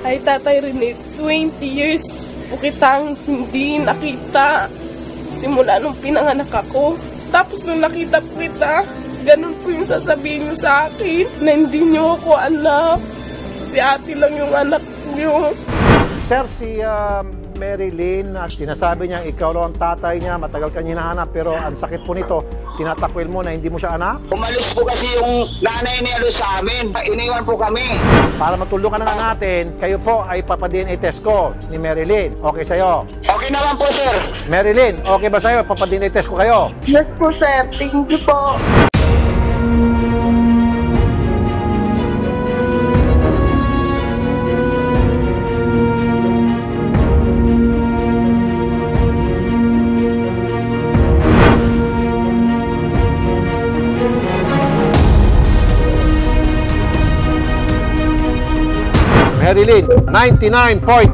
Ay Tatay Rene, 20 years po kitang hindi nakita simula nung pinanganak ako. Tapos nung nakita po kita, ganun po yung sasabihin niyo sa akin na hindi niyo ako anak. Si ate lang yung anak niyo. Sir, si Marilyn, sinasabi niya ikaw raw ang tatay niya, matagal kang hinahanap, pero ang sakit po nito, tinatakwil mo na hindi mo siya anak? Umalis po kasi yung nanay niya sa amin. Iniwan po kami. Para matulungan na natin, kayo po ay papa-DNA test ko ni Marilyn. Okay sa'yo? Okay naman po, sir. Marilyn, okay ba sa'yo? Papa-DNA test ko kayo? Yes po, sir. Thank you po. Marilyn,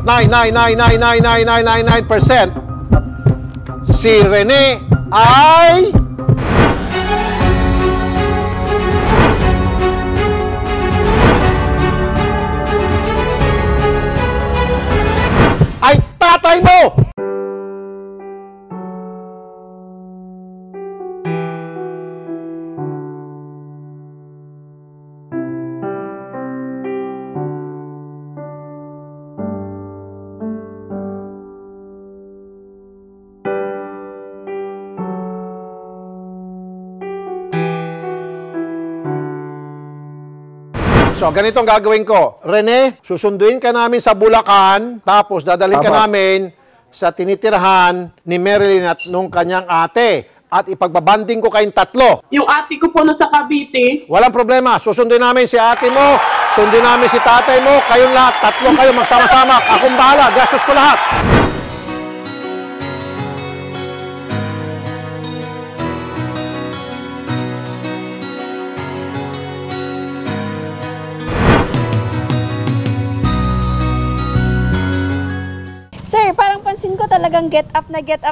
99.999999999% si Rene ay tatay mo! So, ganito ang gagawin ko. Rene, susunduin ka namin sa Bulacan, tapos dadalhin ka namin sa tinitirahan ni Marilyn at nung kanyang ate. At ipagbabanding ko kayong tatlo. Yung ate ko po nasa Cavite. Walang problema. Susunduin namin si ate mo, sundin namin si tatay mo, kayong lahat, tatlo kayo magsama-sama. Akong bahala, gastos ko lahat. Sir, parang pansin ko talagang get up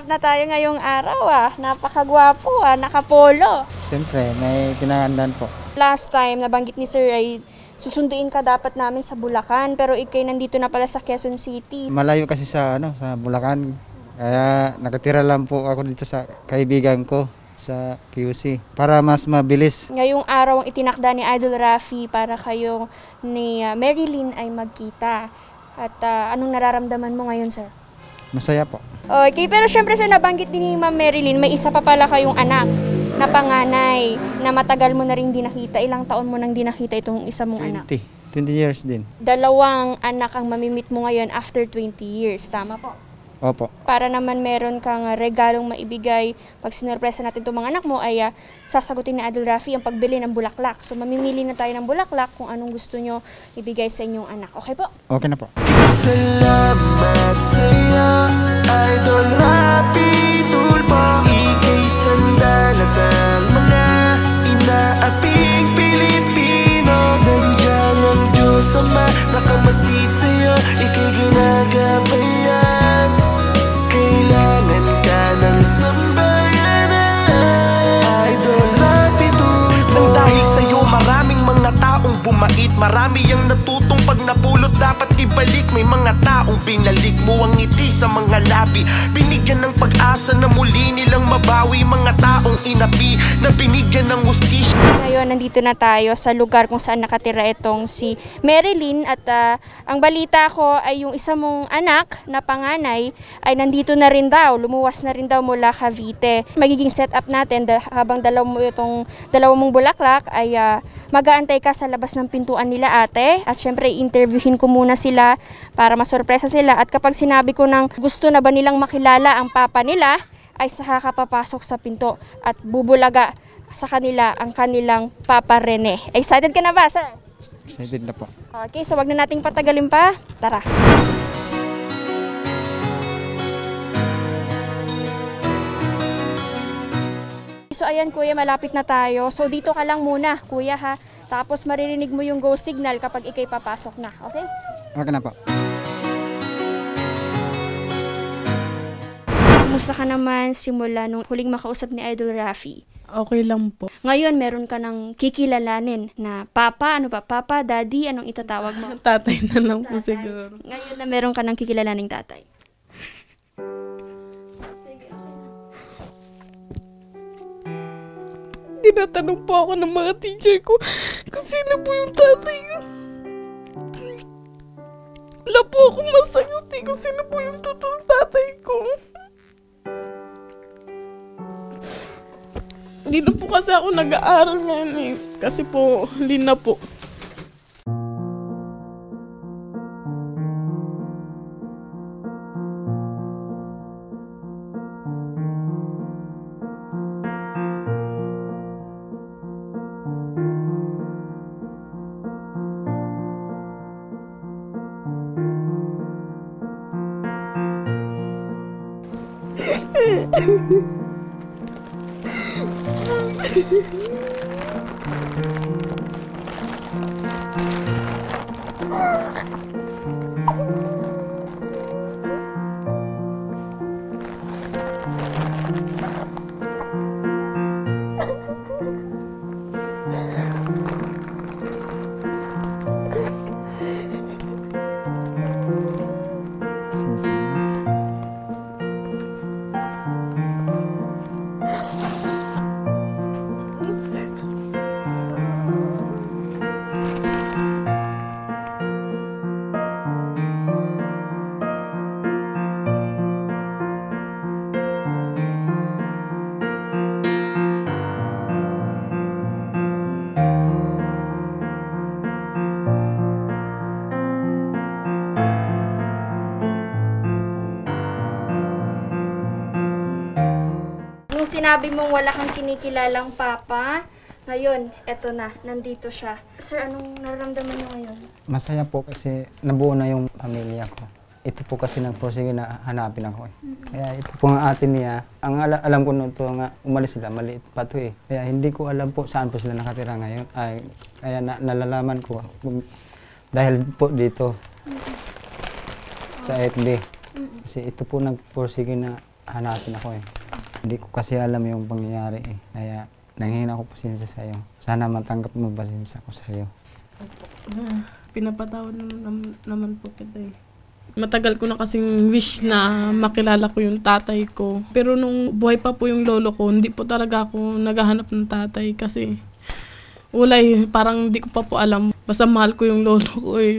na tayo ngayong araw Napakagwapo nakapolo. Siyempre, may pinagandaan po. Last time, nabanggit ni Sir ay susunduin ka dapat namin sa Bulacan, pero ikay nandito na pala sa Quezon City. Malayo kasi sa Bulacan. Kaya nakatira lang po ako dito sa kaibigan ko sa QC para mas mabilis. Ngayong araw ang itinakda ni Idol Rafi para kayong ni Marilyn ay magkita. At anong nararamdaman mo ngayon, sir? Masaya po. Okay, pero syempre sir, nabanggit din ni Ma'am Marilyn, may isa pa pala kayong anak na panganay na matagal mo na rin di nakita. Ilang taon mo nang di nakita itong isa mong anak? 20 years din. 2 anak ang mamimit mo ngayon after 20 years. Tama po? Opo. Para naman meron kang regalong maibigay pag sinurpresa natin itong mga anak mo ay sasagutin ni Idol Rafi ang pagbili ng bulaklak. So mamimili na tayo ng bulaklak kung anong gusto nyo ibigay sa inyong anak. Okay po? Okay na po. Salamat sa'yo, Idol Rafi Tulfo. Ika'y sandalat ng mga inaaping Pilipino. Nandiyan ang Diyos Ama, nakamasid sa'yo, ika'y ginagabayan. Kailangan ka ng sambayanan, Idol Rafi Tulfo. Nang dahil sa'yo maraming mga taong bumait, marami ang natutong pag napulot dapat ibalik. May mga taong binalik mo ang ngiti sa mga labi, binigyan ng pag-asa na muli nilang mabawi. Mga taong inapi na binigyan ng hustisya. Ngayon, nandito na tayo sa lugar kung saan nakatira itong si Marilyn. At ang balita ko ay yung isa mong anak na panganay ay nandito na rin daw, lumuwas na rin daw mula Cavite. Magiging setup natin habang dalawa mong bulaklak ay mag-aantay ka sa labas ng pintuan nila ate. At syempre, interviewin ko muna sila para masorpresa sila. At kapag sinabi ko ng gusto na ba nilang makilala ang papa nila, ay saka kapapasok sa pinto at bubulaga sa kanila ang kanilang Papa Rene. Excited ka na ba, sir? Excited na po. Okay, so wag na nating patagalin pa. Tara. So ayan kuya, malapit na tayo. So dito ka lang muna, kuya ha. Tapos maririnig mo yung go signal kapag ikay papasok na, okay? Okay na po. Kumusta ka naman simula nung huling makausap ni Idol Rafi? Okay lang po. Ngayon, meron ka ng kikilalanin na papa, ano ba? Papa, daddy, anong itatawag mo? Tatay na lang po siguro. Ngayon na meron ka ng kikilalaning tatay. Tinatanong po ako ng mga teacher ko kung sino po yung tatay ko. Wala po akong masagot kung sino po yung totoong tatay ko. Hindi na po kasi ako nag-aaral ngayon eh. Kasi po, hindi na po. Nung sinabi mong wala kang kinikilalang papa, ngayon, eto na, nandito siya. Sir, anong nararamdaman niyo ngayon? Masaya po kasi nabuo na yung pamilya ko. Ito po kasi nagpursige na hanapin ako eh. Kaya ito po nga ate niya, ang alam ko nito nga umalis sila, maliit pa to eh. Kaya hindi ko alam po saan po sila nakatira ngayon. Kaya nalalaman ko dahil po dito sa FB. Kasi ito po nagpursige na hanapin ako eh. Hindi ko kasi alam yung pangyayari eh. Kaya nanghihingi ako pasensya sa iyo. Sana matanggap mo pasensya ko sa iyo. Pinapatawad naman po kita eh. Matagal ko na kasing wish na makilala ko yung tatay ko. Pero nung buhay pa po yung lolo ko, hindi po talaga ako naghahanap ng tatay kasi wala eh, parang hindi ko pa po alam. Basta mahal ko yung lolo ko eh.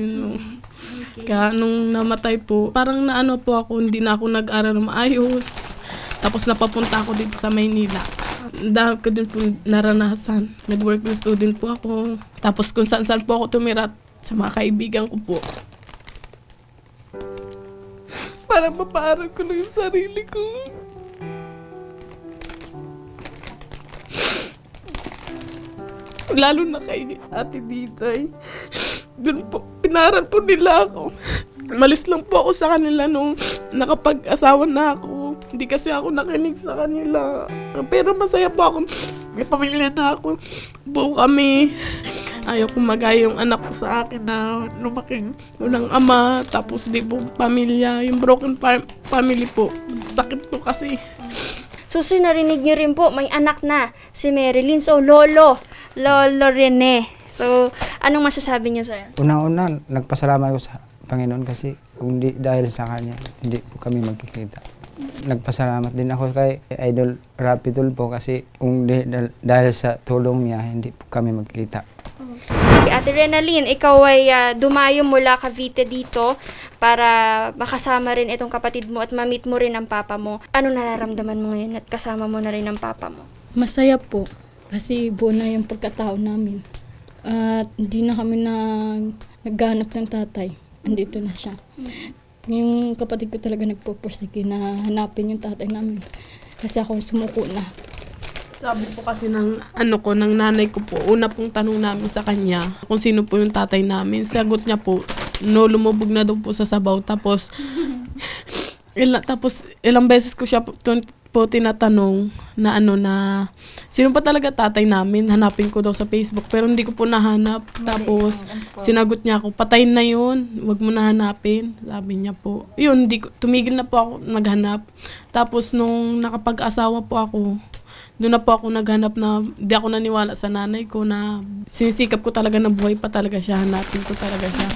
Kaya nung namatay po, parang naano po ako, hindi na ako nag-aral na maayos. Tapos napapunta ako dito sa Maynila. Dahil ko din po naranasan. Nag-working student po ako. Tapos kung saan-saan po ako tumira sa mga kaibigan ko po. Para mapaaral ko lang yung sarili ko. Lalo na kay Ate Ditay. Doon po, pinaral po nila ako. Malis lang po ako sa kanila nung nakapag-asawa na ako. Hindi kasi ako nakinig sa kanila. Pero masaya po ako. May pamilya na ako. Buo kami. Ayaw kong magaya yung anak ko sa akin na lumaking walang ama. Tapos di po pamilya. Yung broken family po. Sakit po kasi. So, sir, narinig niyo rin po, may anak na si Marilyn. So, Lolo Rene. So, anong masasabi niyo, sir? Una-una, nagpasalamat ko sa Panginoon kasi kung di dahil sa kanya, hindi po kami magkikita. Nagpasalamat din ako kay Idol Rapi Tulfo kasi kung dahil sa tulong niya, hindi po kami magkita. Ate Renalyn, ikaw ay dumayo mula Cavite dito para makasama rin itong kapatid mo at ma-meet mo rin ang papa mo. Ano nararamdaman mo ngayon at kasama mo na rin ang papa mo? Masaya po kasi buo na yung pagkatao namin. At hindi na kami naghanap ng tatay. Andito na siya. Yung kapatid ko talaga nagpupursige na hanapin yung tatay namin. Kasi ako sumuko na. Sabi po kasi ng ng nanay ko po, una pong tanong namin sa kanya kung sino po yung tatay namin. Sagot niya po, no, lumubog na daw po sa sabaw. Tapos, ilang beses ko siya po tinatanong na sino pa talaga tatay namin, hanapin ko daw sa Facebook, pero hindi ko po nahanap. Tapos, sinagot niya ako, patayin na yun, wag mo na hanapin, sabi niya po. Yun, tumigil na po ako naghanap. Tapos, nung nakapag-asawa po ako, Doon na po ako naghanap na, di ako naniwala sa nanay ko na sinisikap ko talaga na buhay pa talaga siya, hanapin ko talaga siya.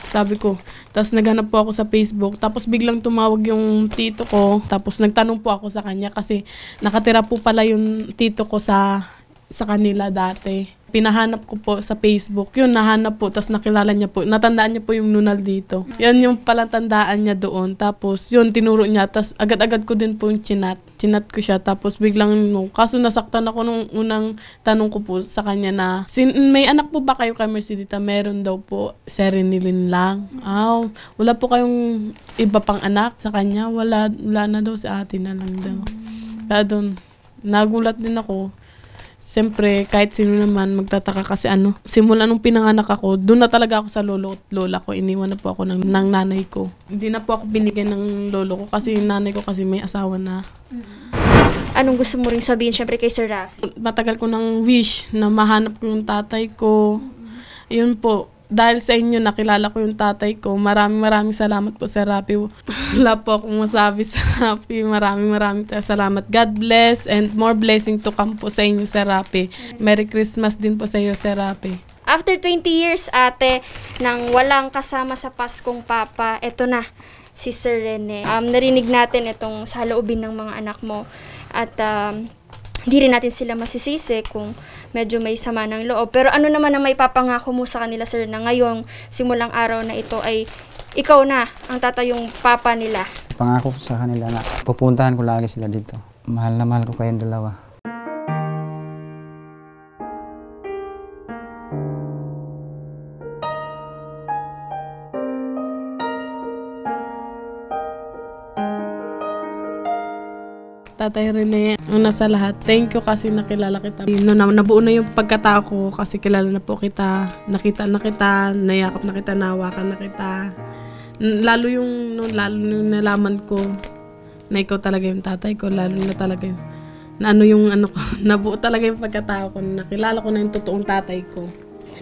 Sabi ko, tapos naghanap po ako sa Facebook, tapos biglang tumawag yung tito ko, tapos nagtanong po ako sa kanya kasi nakatira po pala yung tito ko sa kanila dati. Pinahanap ko po sa Facebook, yun nahanap po, tapos nakilala niya po, natandaan niya po yung nunal dito. Yan yung palang tandaan niya doon, tapos yun tinuro niya, tapos agad-agad ko din po yung chinat ko siya, tapos biglang kaso nasaktan ako nung unang tanong ko po sa kanya na, may anak po ba kayo kay Mercedita? Meron daw po, Serenilin lang. Wala po kayong iba pang anak sa kanya? Wala na daw, si ate na lang daw. Kaya doon, nagulat din ako. Siyempre, kahit sino naman magtataka kasi simula nung pinanganak ako, doon na talaga ako sa lolo at lola ko. Iniwan na po ako ng nanay ko. Hindi na po ako binigyan ng lolo ko kasi yung nanay ko kasi may asawa na. Anong gusto mo ring sabihin siyempre kay Sir Rafi? Matagal ko ng wish na mahanap ko yung tatay ko. Yun po. Dahil sa inyo, nakilala ko yung tatay ko. Maraming salamat po, Sir Rafi. Wala po akong masabi sa Rafi. Maraming salamat. God bless and more blessing to come po sa inyo, Sir Rafi. Merry Christmas din po sa iyo, Sir Rafi. After 20 years, ate, nang walang kasama sa Paskong Papa, eto na, si Sir Rene. Narinig natin itong saloobin ng mga anak mo. At hindi rin natin sila masisisi kung medyo may sama ng loob. Pero ano naman ang may papangako mo sa kanila, sir, na ngayong simulang araw na ito ay ikaw na ang tatayong papa nila? Pangako ko sa kanila na pupuntahan ko lagi sila dito. Mahal na mahal ko kayong dalawa. Tatay Rene, una sa lahat, thank you kasi nakilala kita. Nabuo na yung pagkatao ko kasi kilala na po kita, nakita na kita, nayakap na kita, nahawakan na kita. Lalo yung nalaman ko na ikaw talaga yung tatay ko, lalo na talaga yung, nabuo talaga yung pagkatao ko, nakilala ko na yung totoong tatay ko.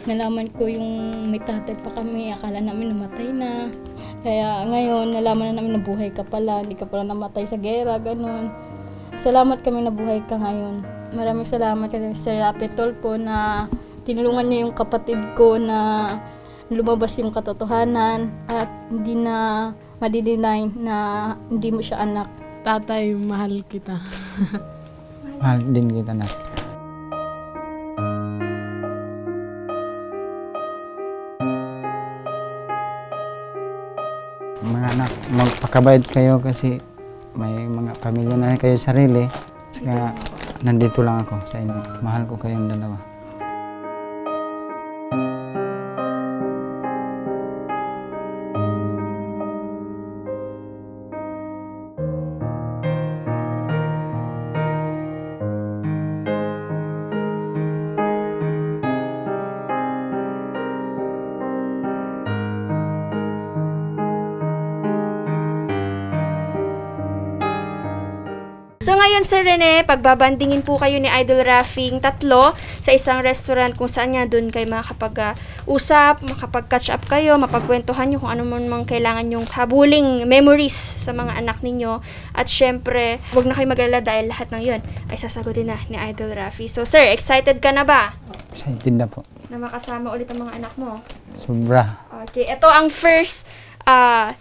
Nalaman ko yung may tatay pa kami, akala namin namatay na. Kaya ngayon, nalaman na namin na buhay ka pala, hindi ka pala namatay sa gera, ganun. Salamat kami na buhay ka ngayon. Maraming salamat kay Sir Rafi Tulfo na tinulungan niya yung kapatid ko na lumabas yung katotohanan at hindi na madideny na hindi mo siya anak. Tatay, mahal kita. Mahal din kita na. Mga anak, magpakabayad kayo kasi may mga pamilya na kayo sarili. Kaya nandito lang ako sa inyo. Mahal ko kayong dalawa. So ngayon, Sir Rene, pagbabandingin po kayo ni Idol Rafing tatlo sa isang restaurant kung saan nga doon kayo makapag-usap, makapag-catch up kayo, mapagkwentuhan nyo kung ano man kailangan yung habuling memories sa mga anak ninyo. At syempre, huwag na kayo mag-alala dahil lahat ng yun ay sasagutin na ni Idol Rafi. So sir, excited ka na ba? Excited na po. Na makasama ulit ang mga anak mo? Sobra. Okay, ito ang first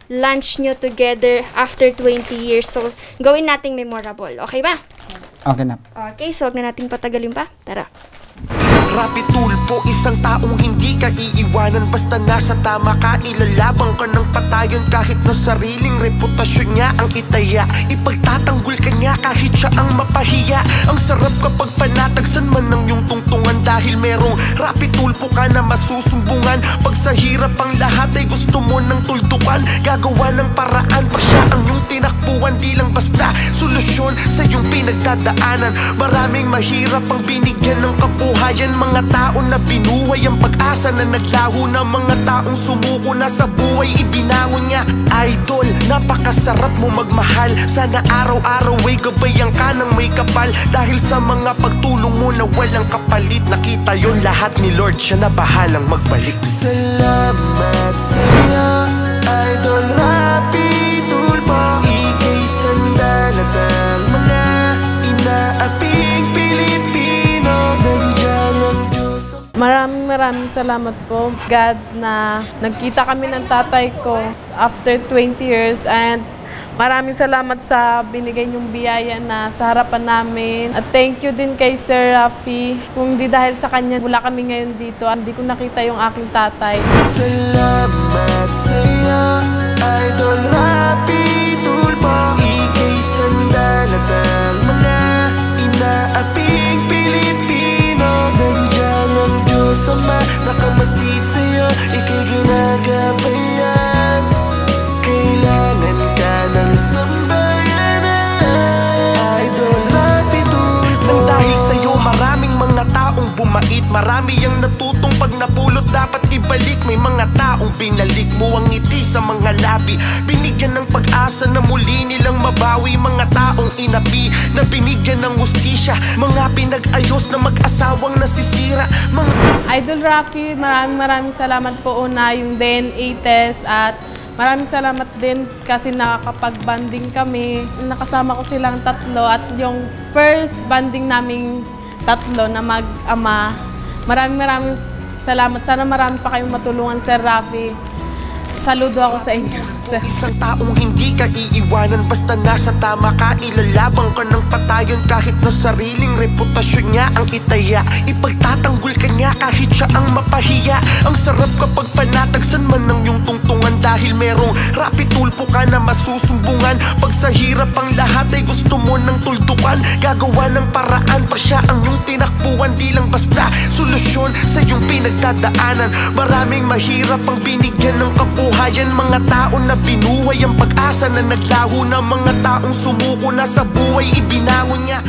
lunch nyo together after 20 years. So, gawin nating memorable. Okay ba? Okay na. Okay, so huwag na nating patagalin pa. Tara. Rafi Tulfo, isang taong hindi ka iiwanan. Basta nasa tama ka, ilalabang ka ng patayon. Kahit na sariling reputasyon niya ang itaya, ipagtatanggol ka niya kahit siya ang mapahiya. Ang sarap kapag panatagsan man ng iyong tungtungan, dahil merong Rafi Tulfo ka na masusumbungan. Pag sa hirap ang lahat ay gusto mo ng tuldukan, gagawa ng paraan pag siya ang iyong tinakbuhan. Di lang basta solusyon sa iyong pinagdadaanan. Maraming mahirap ang binigyan ng kabuhayan, mga tao na binuhay ang pag-asa na naglaho na, mga taong sumuko na sa buhay ibinangon niya. Idol, napakasarap mo magmahal, sana araw-araw ay gabayan ka ng may kapal. Dahil sa mga pagtulong mo na walang kapalit, nakita yon lahat ni Lord, siya na bahalang magbalik. Salamat sa'yo, Idol Rafi Tulfo. Ika'y sandalat ng mga inaaping maraming salamat po, God, na nagkita kami ng tatay ko after 20 years. And maraming salamat sa binigay niyong biyaya na sa harapan namin. At thank you din kay Sir Rafi. Kung di dahil sa kanya, wala kami ngayon dito. Hindi ko nakita yung aking tatay. Salamat sa'yo, Idol Rafi Tulfo. Ika'y sandalat ng mga inaaping Pilipino. Nandiyan ang Diyos Ama, nakamasid sa'yo, ika'y ginagabayan. Kailangan ka ng sambayanan, Idol Rafi Tulfo. Nang dahil sa'yo maraming mga taong bumait, marami ang natutong pag napulot dapat ibalik. May mga taong binalik mo ang ngiti sa mga labi, binigyan ng pag-asa na muli nilang mabawi. Mga taong inapi na binigyan ng hustisya, mga pinag-ayos na mag-asawang nasisira. Idol Rafi, maraming salamat po una yung DNA test, at maraming salamat din kasi nakakapag-banding kami. Nakasama ko silang tatlo at yung first banding naming tatlo na mag-ama. Maraming salamat. Sana marami pa kayong matulungan, Sir Rafi. Saludo ako sa inyo. Isang taong hindi ka iiwanan basta nasa tama ka, ilalabang ka ng patayon kahit na sariling reputasyon niya ang itaya. Ipagtatanggol ka niya kahit siya ang mapahiya. Ang sarap kapag panatagsan man ng iyong tungtungan, dahil merong Rafi Tulfo ka na masusumbungan. Pag sa hirap ang lahat ay gusto mo ng tuldukan, gagawa ng paraan pa siya ang iyong tinakbuhan. Di lang basta solusyon sa iyong pinagdadaanan. Maraming mahirap ang binigyan ng kabuhayan, mga tao na binuhay ang pag-asa na naglaho na, mga taong sumuko na sa buhay ibinangon niya.